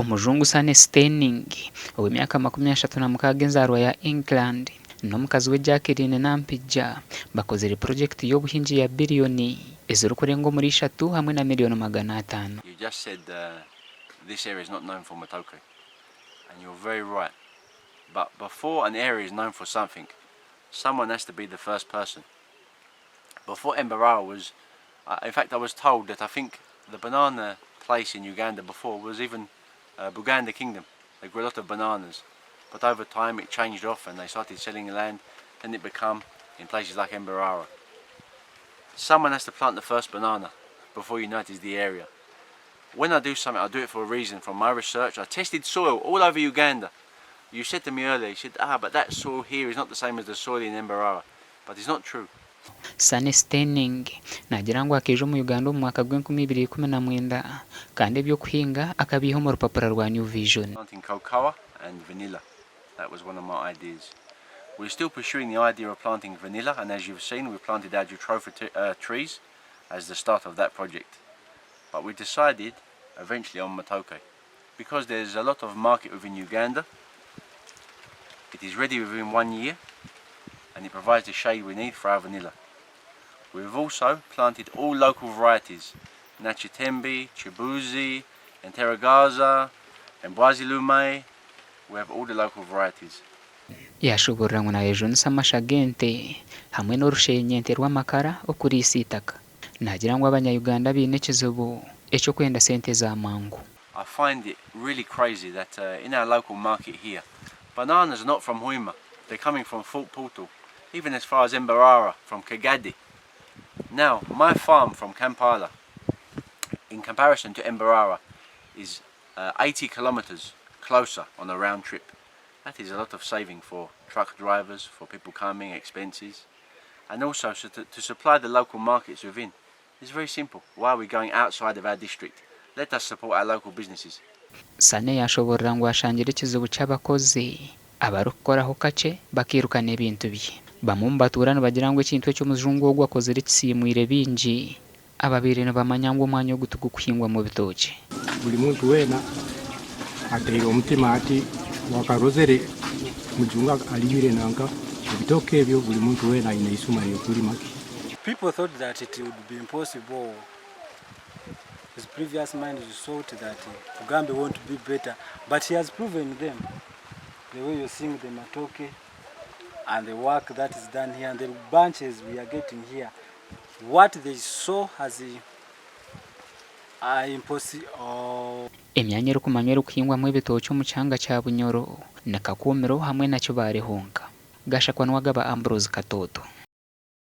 Omujungu Stanning ow'emyaka 36 enzarwa ya England n'omukazi we Jacqueline Nampija bakozere project y'obuhingi ya biriyooni ezirikurenga muri 3 hamwe na $500,000. You just said this area is not known for matoke, and you're very right. But before an area is known for something, someone has to be the first person. Before Emberara was, in fact, I was told that I think the banana place in Uganda before was even Buganda Kingdom. They grew a lot of bananas, but over time it changed off and they started selling the land, and it became in places like Emberara. Someone has to plant the first banana before you notice the area. When I do something, I do it for a reason. From my research, I tested soil all over Uganda. You said to me earlier, you said, but that soil here is not the same as the soil in Emberara. But it's not true. Stanning nagira ngo akejo mu Uganda mu mwaka gwa 2019 kandi byo kuhinga akabiho mu rupapuro rwa New Vision. Planting cocoa and vanilla. That was one of my ideas. We're still pursuing the idea of planting vanilla, and as you've seen, we planted our jatropha trees as the start of that project. But we decided eventually on matoke because there's a lot of market within Uganda. It is ready within 1 year, and it provides the shade we need for our vanilla. We've also planted all local varieties: Nachitembi, Chibuzi, and Teragaza, and Bwazilume. We have all the local varieties. Yashobora ngo nayejonsa amashagente hamwe n'orushenyente rw'amakara okuri isitaka. Nagira ngo abanya-Uganda binekizobo ekyo kwenda sente za mangu. I find it really crazy that in our local market here, bananas are not from Hoima. They're coming from Fort Portal, even as far as Emberara, from Kagadi. Now, my farm from Kampala, in comparison to Emberara, is 80 kilometers closer on a round trip. That is a lot of saving for truck drivers, for people coming, expenses, and also to supply the local markets within. It's very simple. Why are we going outside of our district? Let us support our local businesses. Sane yashobora ngo ashangire ikizibu cy'abakozi abarukoraho kace bakirukana ibintu bye. Bamwe mu baturana bagira ngo ikintu cy'umuzungu wo gwakozere kisimwire binji ababire n'abamanya ngo umwanya wo gutugu kuhingwa mu bitookye. Buli muntu wena atero umutima ati wakarozere mujunga alibire nanka ebitookye ebyo buli muntu wena ine isuma yo kulima. People thought that it would be impossible. His previous mind thought that Ugambe won't be better, but he has proven them. The way you're seeing the matoke and the work that is done here and the bunches we are getting here, what they saw as impossible. Emyanya ero kumanyero kuhingwa ebitookye mu kyanga kya Bunyoro na Kakumiro hamwe na Kibarehonka. Gashakwanwaga ba Ambrose Katoto.